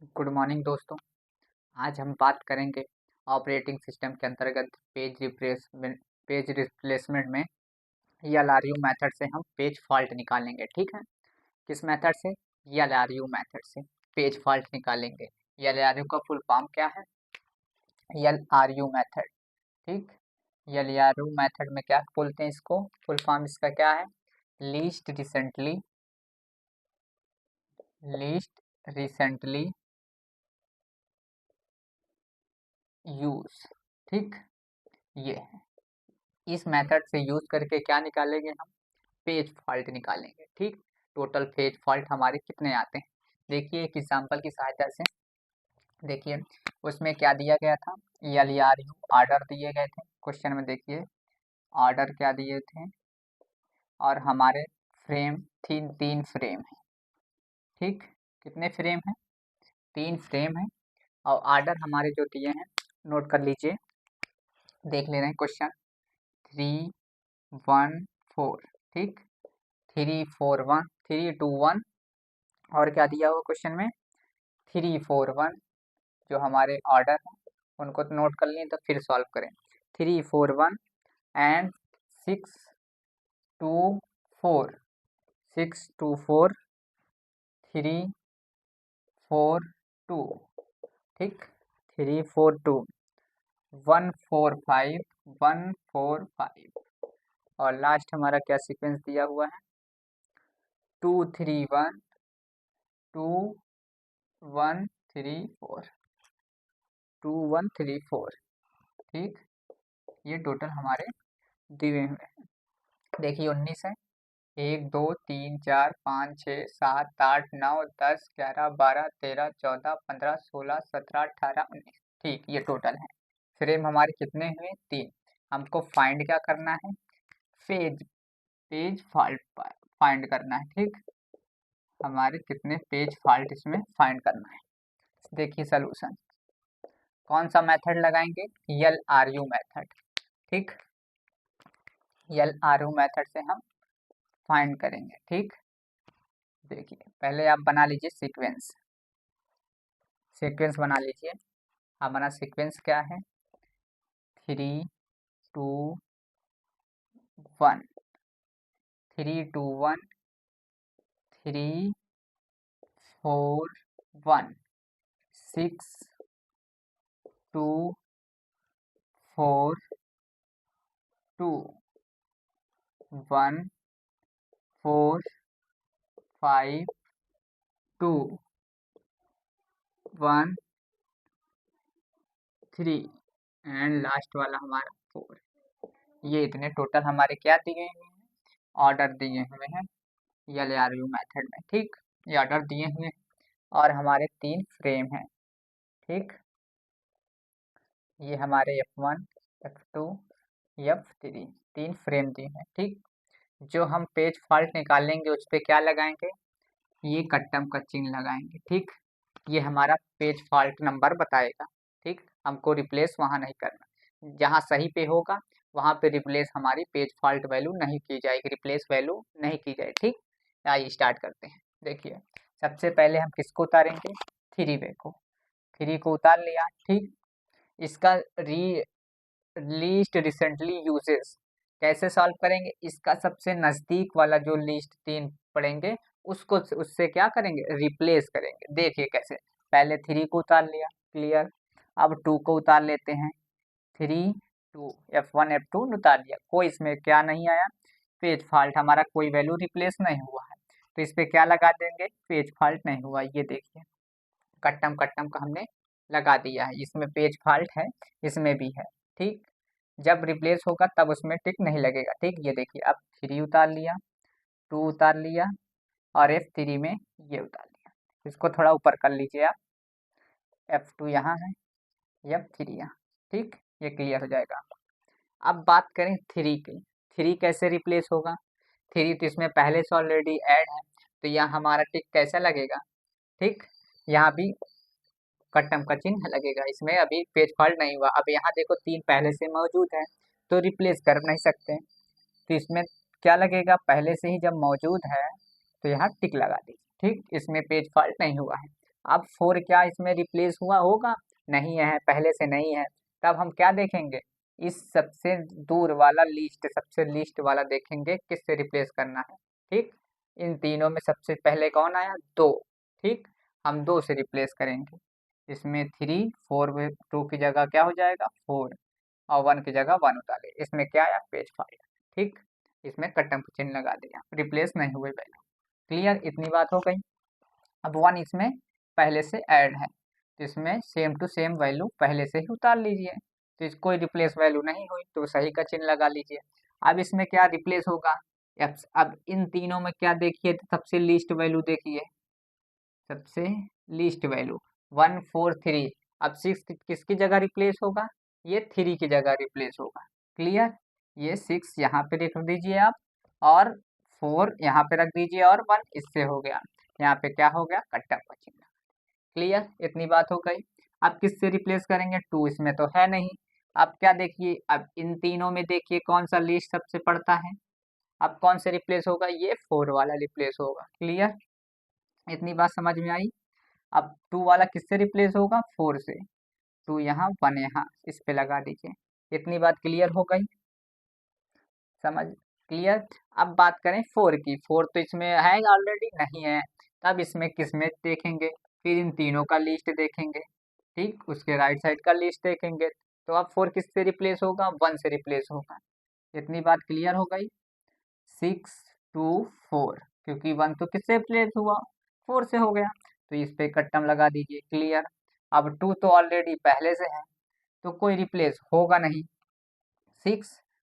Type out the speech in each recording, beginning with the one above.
Good morning दोस्तों। आज हम बात करेंगे ऑपरेटिंग सिस्टम के अंतर्गत पेज रिप्लेसमेंट में ELRU मेथड से हम पेज फॉल्ट निकालेंगे। ठीक है, किस मेथड से? ELRU मेथड से पेज फॉल्ट निकालेंगे। ELRU का फुल फॉर्म क्या है? ELRU method. ठीक, ELRU मेथड में क्या बोलते हैं इसको? फुल फॉर्म इसका क्या है? Least recently use. ठीक, ये है। इस मेथड से यूज करके क्या निकालेंगे हम? पेज फॉल्ट निकालेंगे। ठीक, टोटल पेज फॉल्ट हमारे कितने आते हैं देखिए एक एग्जांपल की सहायता से। देखिए उसमें क्या दिया गया था, ELRU ऑर्डर दिए गए थे क्वेश्चन में। देखिए ऑर्डर क्या दिए थे, और हमारे फ्रेम तीन फ्रेम है। ठीक, कितने फ्रेम है? 3 फ्रेम है। और ऑर्डर हमारे जो दिए हैं नोट कर लीजिए, देख ले रहे हैं क्वेश्चन 3 1 4। ठीक, 3 4 1 3 2 1, और क्या दिया हुआ क्वेश्चन में? 3 4 1। जो हमारे ऑर्डर है उनको तो नोट कर लिए, तो फिर सॉल्व करें। 3 4 1 एंड 6 2 4 6 2 4 3 4 2। ठीक, 3 4 2 1 4 5 1 4 5। और लास्ट हमारा क्या सीक्वेंस दिया हुआ है? 2 3 1 2 1 3 4 2 1 3 4। ठीक, ये टोटल हमारे दिए हुए हैं। देखिए 19 है, 1 2 3 4 5 6 7 8 9 10 11 12 13 14 15 16 17 18 19। ठीक, ये टोटल है। फ्रेम हमारे कितने हुए? 3। हमको फाइंड क्या करना है? पेज पेज फॉल्ट फाइंड करना है। ठीक, हमारे कितने पेज फॉल्ट इसमें फाइंड करना है। देखिए सलूशन कौन सा मेथड लगाएंगे? ELRU method. ठीक, ELRU मेथड से हम फाइंड करेंगे। ठीक, देखिए पहले आप बना लीजिए सीक्वेंस बना लीजिए। हमारा सीक्वेंस क्या है? 3 2 1 3 2 1 3 4 1 6 2 4 2 1 4 5 2 1 3 एंड लास्ट वाला हमारा 4। ये इतने टोटल हमारे क्या दिए हुए हैं? ऑर्डर दिए हुए हैं ELRU मेथड में। ठीक, ये ऑर्डर दिए हुए हैं और हमारे 3 फ्रेम हैं। ठीक, ये हमारे F1 F2 F3 3 फ्रेम दिए हैं। ठीक, जो हम पेज फॉल्ट निकालेंगे उस पर क्या लगाएंगे? ये कट्टम का चिन्ह लगाएंगे। ठीक, ये हमारा पेज फॉल्ट नंबर बताएगा। ठीक, हमको रिप्लेस वहाँ नहीं करना, जहाँ सही पे होगा वहाँ पे रिप्लेस हमारी पेज फॉल्ट वैल्यू नहीं की जाएगी, रिप्लेस वैल्यू नहीं की जाएगी। ठीक, आइए स्टार्ट करते हैं। देखिए सबसे पहले हम किसको उतारेंगे? 3 को। 3 को उतार लिया। ठीक, इसका लीस्ट रिसेंटली यूजेस कैसे सॉल्व करेंगे? इसका सबसे नजदीक वाला जो लीस्ट 3 पड़ेंगे उसको उससे क्या करेंगे? रिप्लेस करेंगे। देखिए कैसे, पहले 3 को उतार लिया, क्लियर। अब 2 को उतार लेते हैं। 3 2 F1 F2 उतार लिया, कोई इसमें क्या नहीं आया? पेज फॉल्ट, हमारा कोई वैल्यू रिप्लेस नहीं हुआ है, तो इस पे क्या लगा देंगे? पेज फॉल्ट नहीं हुआ। ये देखिए कट्टम कट्टम का हमने लगा दिया है, इसमें पेज फॉल्ट है, इसमें भी है। ठीक, जब रिप्लेस होगा तब उसमें टिक नहीं लगेगा। ठीक, ये देखिए अब 3 उतार लिया, 2 उतार लिया, और F3 में ये उतार लिया। इसको थोड़ा ऊपर कर लीजिए आप, F2 यहाँ है, F3 यहाँ। ठीक, ये क्लियर हो जाएगा। अब बात करें 3 की। 3 कैसे रिप्लेस होगा? 3 तो इसमें पहले से ऑलरेडी ऐड है, तो यहाँ हमारा टिक कैसे लगेगा? ठीक, यहाँ भी कट्टम का चिन्ह लगेगा, इसमें अभी पेज फॉल्ट नहीं हुआ। अब यहाँ देखो 3 पहले से मौजूद है तो रिप्लेस कर नहीं सकते, तो इसमें क्या लगेगा? पहले से ही जब मौजूद है तो यहाँ टिक लगा दीजिए। ठीक, इसमें पेज फॉल्ट नहीं हुआ है। अब 4 क्या इसमें रिप्लेस हुआ होगा? नहीं है, पहले से नहीं है। तब हम क्या देखेंगे? इस सबसे दूर वाला लिस्ट, सबसे लिस्ट वाला देखेंगे किससे रिप्लेस करना है। ठीक, इन तीनों में सबसे पहले कौन आया? 2। ठीक, हम 2 से रिप्लेस करेंगे। इसमें 3 4 में 2 की जगह क्या हो जाएगा? 4, और 1 की जगह 1 उतारे। इसमें क्या आया? पेज 5। ठीक, इसमें कट्टम का चिन्ह लगा दिया, रिप्लेस नहीं हुए वैल्यू। क्लियर, इतनी बात हो गई। अब 1 इसमें पहले से ऐड है, तो इसमें सेम टू सेम वैल्यू पहले से ही उतार लीजिए। तो इस कोई रिप्लेस वैल्यू नहीं हुई, तो सही का चिन्ह लगा लीजिए। अब इसमें क्या रिप्लेस होगा? अब इन तीनों में क्या देखिए, तो सबसे लीस्ट वैल्यू देखिए, सबसे लीस्ट वैल्यू 1 4 3। अब 6 किसकी जगह रिप्लेस होगा? ये 3 की जगह रिप्लेस होगा। क्लियर, ये 6 यहाँ पे रख दीजिए आप, और 4 यहाँ पे रख दीजिए, और 1 इससे हो गया। यहाँ पे क्या हो गया? कट्टा का चिन्ह। क्लियर, इतनी बात हो गई। अब किससे रिप्लेस करेंगे? 2 इसमें तो है नहीं। अब क्या देखिए, अब इन तीनों में देखिए कौन सा लिस्ट सबसे पड़ता है। अब कौन से रिप्लेस होगा? ये 4 वाला रिप्लेस होगा। क्लियर, इतनी बात समझ में आई। अब 2 वाला किससे रिप्लेस होगा? 4 से। 2 यहाँ 1 यहाँ, इस पे लगा दीजिए। इतनी बात क्लियर हो गई, समझ क्लियर। अब बात करें 4 की। 4 तो इसमें है ऑलरेडी, नहीं है। तब इसमें किसमें देखेंगे? फिर इन तीनों का लिस्ट देखेंगे। ठीक, उसके राइट साइड का लिस्ट देखेंगे। तो अब 4 किससे रिप्लेस होगा? 1 से रिप्लेस होगा। इतनी बात क्लियर हो गई। 6 2 4, क्योंकि 1 तो किससे रिप्लेस हुआ? 4 से हो गया, तो इस पे कट्टम लगा दीजिए। क्लियर, अब 2 तो ऑलरेडी पहले से है, तो कोई रिप्लेस होगा नहीं। 6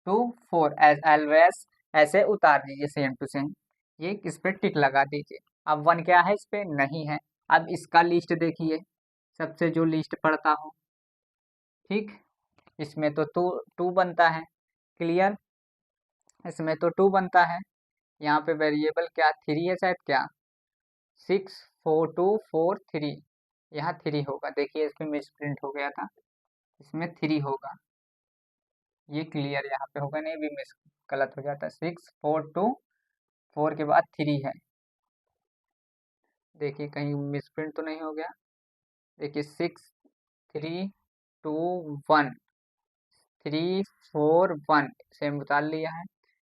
2 4 एज ऑलवेज ऐसे उतार दीजिए, सेम टू सेम। ये इस पे टिक लगा दीजिए। अब 1 क्या है? इस पे नहीं है। अब इसका लिस्ट देखिए, सबसे जो लिस्ट पड़ता हो। ठीक, इसमें तो 2 बनता है। क्लियर, इसमें तो 2 बनता है। यहाँ पे वेरिएबल क्या 3 है शायद, क्या 6 4 2 4 3। यहाँ 3 होगा, देखिए इसमें मिस प्रिंट हो गया था, इसमें 3 होगा। ये क्लियर यहाँ पे होगा, नहीं भी मिस गलत हो जाता है। 6 4 2 4 के बाद 3 है। देखिए कहीं मिस प्रिंट तो नहीं हो गया। देखिए 6 3 2 1 3 4 1 सेम उतार लिया है।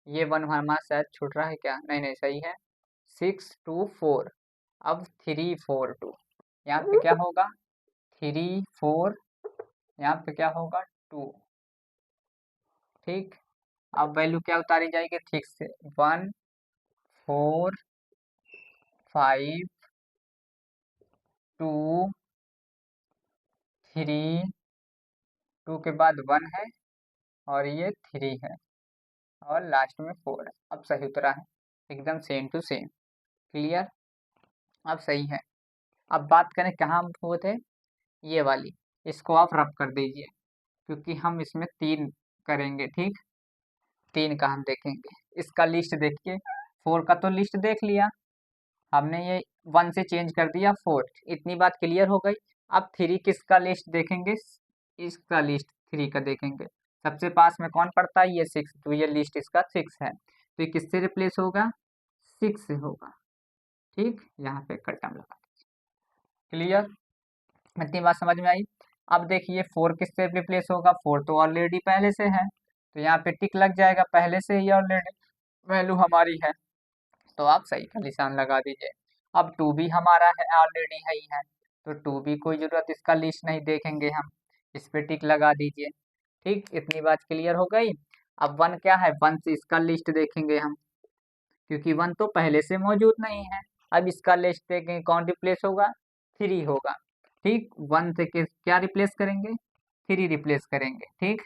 ये 1 हमारा शायद छूट रहा है क्या? नहीं नहीं, सही है। 6 2 4, अब 3 4 2, यहाँ पे क्या होगा? 3 4, यहाँ पे क्या होगा? 2। ठीक, अब वैल्यू क्या उतारी जाएगी? ठीक से 1 4 5 2 3, 2 के बाद 1 है, और ये 3 है, और लास्ट में 4 है। अब सही उतरा है, एकदम सेम टू सेम। क्लियर, अब सही है। अब बात करें कहाँ हम वो थे, ये वाली, इसको आप रब कर दीजिए, क्योंकि हम इसमें 3 करेंगे। ठीक, 3 का हम देखेंगे। इसका लिस्ट देखिए, 4 का तो लिस्ट देख लिया हमने, ये 1 से चेंज कर दिया 4। इतनी बात क्लियर हो गई। अब 3 किसका लिस्ट देखेंगे? इसका लिस्ट 3 का देखेंगे। सबसे पास में कौन पड़ता है? ये 6, तो ये लिस्ट इसका 6 है, तो ये किससे रिप्लेस होगा? 6 से होगा। ठीक, यहाँ पे कटम लगा। क्लियर, इतनी बात समझ में आई। अब देखिए 4 किससे रिप्लेस होगा? 4 तो ऑलरेडी पहले से है, तो यहाँ पे टिक लग जाएगा, पहले से ही ऑलरेडी वैल्यू हमारी है, तो आप सही का निशान लगा दीजिए। अब 2 भी हमारा है, ऑलरेडी है ही है, तो 2 भी कोई जरूरत, इसका लिस्ट नहीं देखेंगे हम, इस पे टिक लगा दीजिए। ठीक, इतनी बात क्लियर हो गई। अब 1 क्या है? 1 से इसका लिस्ट देखेंगे हम, क्योंकि 1 तो पहले से मौजूद नहीं है। अब इसका लिस्ट देखेंगे, कौन रिप्लेस होगा? 3 होगा। ठीक, 1 से क्या रिप्लेस करेंगे? 3 रिप्लेस करेंगे। ठीक,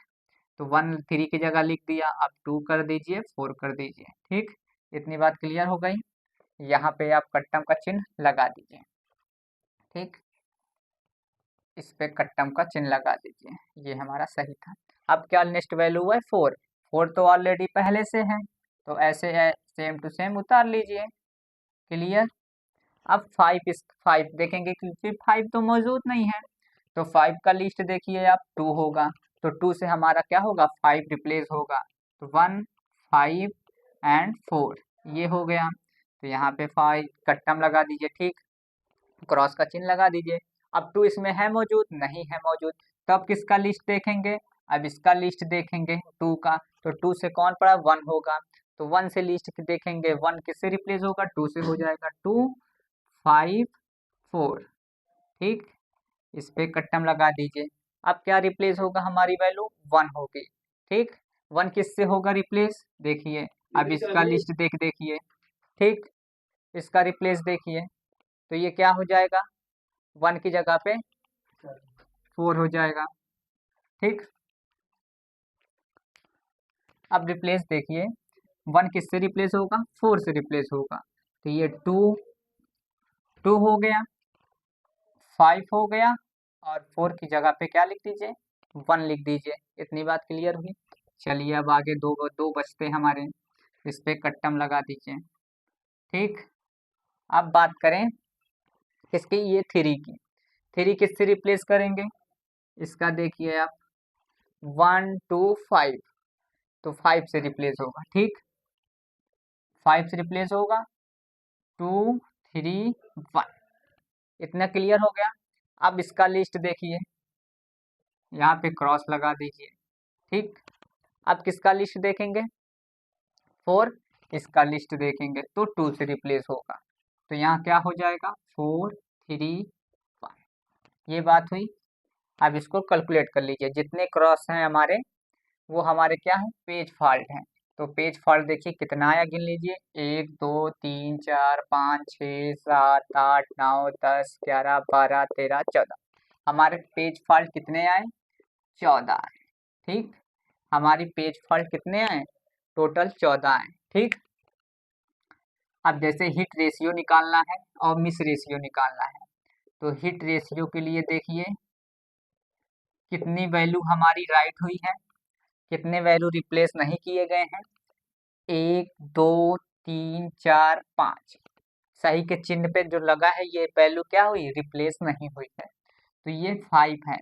तो 1 3 की जगह लिख दिया, अब 2 कर दीजिए, 4 कर दीजिए। ठीक, इतनी बात क्लियर हो गई। यहाँ पे आप कट्टम का चिन्ह लगा दीजिए। ठीक, इस पे कट्टम का चिन्ह लगा दीजिए, ये हमारा सही था। अब क्या नेक्स्ट वैल्यू हुआ है? 4। 4 तो ऑलरेडी पहले से है, तो ऐसे है, सेम टू सेम उतार लीजिए। क्लियर, अब 5 इस 5 देखेंगे, क्योंकि 5 तो मौजूद नहीं है, तो 5 का लिस्ट देखिए आप, 2 होगा, तो 2 से हमारा क्या होगा? 5 रिप्लेस होगा, तो 1 5 एंड 4 ये हो गया, तो यहाँ पे 5 कट्टम लगा दीजिए। ठीक, क्रॉस का चिन्ह लगा दीजिए। अब 2 इसमें है मौजूद, नहीं है मौजूद, तो अब किसका लिस्ट देखेंगे, अब इसका लिस्ट देखेंगे 2 का, तो 2 से कौन पड़ा 1 होगा, तो 1 से लिस्ट देखेंगे, 1 किससे रिप्लेस होगा 2 से हो जाएगा, 2 5 4। ठीक, इस पे कट्टम लगा दीजिए। अब क्या रिप्लेस होगा, हमारी वैल्यू 1 होगी। ठीक, 1 किससे होगा रिप्लेस, देखिए अब इसका लिस्ट देखिए। ठीक, इसका रिप्लेस देखिए, तो ये क्या हो जाएगा, 1 की जगह पे 4 हो जाएगा। ठीक, अब रिप्लेस देखिए, 1 किससे रिप्लेस होगा 4 से रिप्लेस होगा, तो ये 2 हो गया, 5 हो गया, और 4 की जगह पे क्या लिख दीजिए 1 लिख दीजिए। इतनी बात क्लियर हुई। चलिए अब आगे दो दो बचते हैं हमारे, इस पे कट्टम लगा दीजिए। ठीक, अब बात करें किसकी, ये 3 की, 3 किससे रिप्लेस करेंगे, इसका देखिए आप 1 2 5, तो 5 से रिप्लेस होगा। ठीक, 5 से रिप्लेस होगा, 2 3 1, इतना क्लियर हो गया। अब इसका लिस्ट देखिए, यहाँ पे क्रॉस लगा दीजिए। ठीक, अब किसका लिस्ट देखेंगे 4, इसका लिस्ट देखेंगे तो 2 से रिप्लेस होगा, तो यहाँ क्या हो जाएगा 4 3 1, ये बात हुई। अब इसको कैलकुलेट कर लीजिए, जितने क्रॉस हैं हमारे वो हमारे क्या है पेज फॉल्ट हैं, तो पेज फॉल्ट देखिए कितना आया, गिन लीजिए 1 2 3 4 5 6 7 8 9 10 11 12 13 14, हमारे पेज फॉल्ट कितने आए 14 आए। ठीक, हमारी पेज फॉल्ट कितने आए टोटल 14 आए। ठीक, अब जैसे हिट रेशियो निकालना है और मिस रेशियो निकालना है, तो हिट रेशियो के लिए देखिए कितनी वैल्यू हमारी राइट हुई है, कितने वैल्यू रिप्लेस नहीं किए गए हैं, 1 2 3 4 5, सही के चिन्ह पे जो लगा है ये वैल्यू क्या हुई रिप्लेस नहीं हुई है, तो ये 5 है।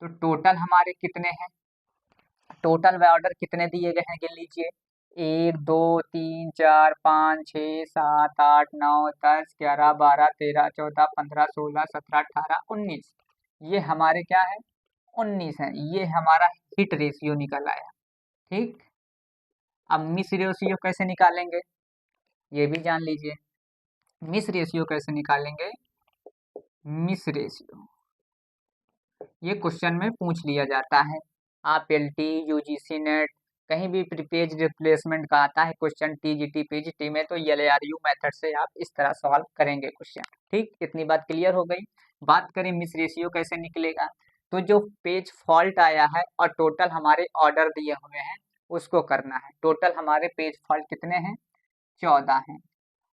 तो टोटल हमारे कितने हैं, टोटल ऑर्डर कितने दिए गए हैं गिन लीजिए, 1 2 3 4 5 6 7 8 9 10 11 12 13 14 15 16 17 18 19, ये हमारे क्या है 19 है, ये हमारा हिट रेशियो निकल आया। ठीक, अब मिस रेशियो कैसे निकालेंगे ये भी जान लीजिए, मिस रेशियो कैसे निकालेंगे, मिस रेशियो ये क्वेश्चन में पूछ लिया जाता है, आप एलटी यूजीसी नेट कहीं भी पेज रिप्लेसमेंट का आता है क्वेश्चन टीजीटी पीजीटी में, तो एलआरयू मेथड से आप इस तरह सॉल्व करेंगे क्वेश्चन। ठीक, इतनी बात क्लियर हो गई। बात करें मिस रेशियो कैसे निकलेगा, तो जो पेज फॉल्ट आया है और टोटल हमारे ऑर्डर दिए हुए हैं उसको करना है, टोटल हमारे पेज फॉल्ट कितने हैं 14 हैं,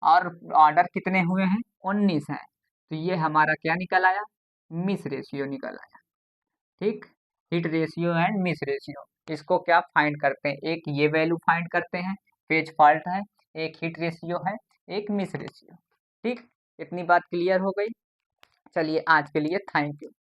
और ऑर्डर कितने हुए हैं 19 हैं, तो ये हमारा क्या निकल आया मिस रेशियो निकल आया। ठीक, hit ratio and miss ratio, इसको क्या फाइंड करते हैं, एक ये वैल्यू फाइंड करते हैं पेज फॉल्ट है, एक हिट रेशियो है, एक मिस रेशियो। ठीक, इतनी बात क्लियर हो गई। चलिए आज के लिए थैंक यू।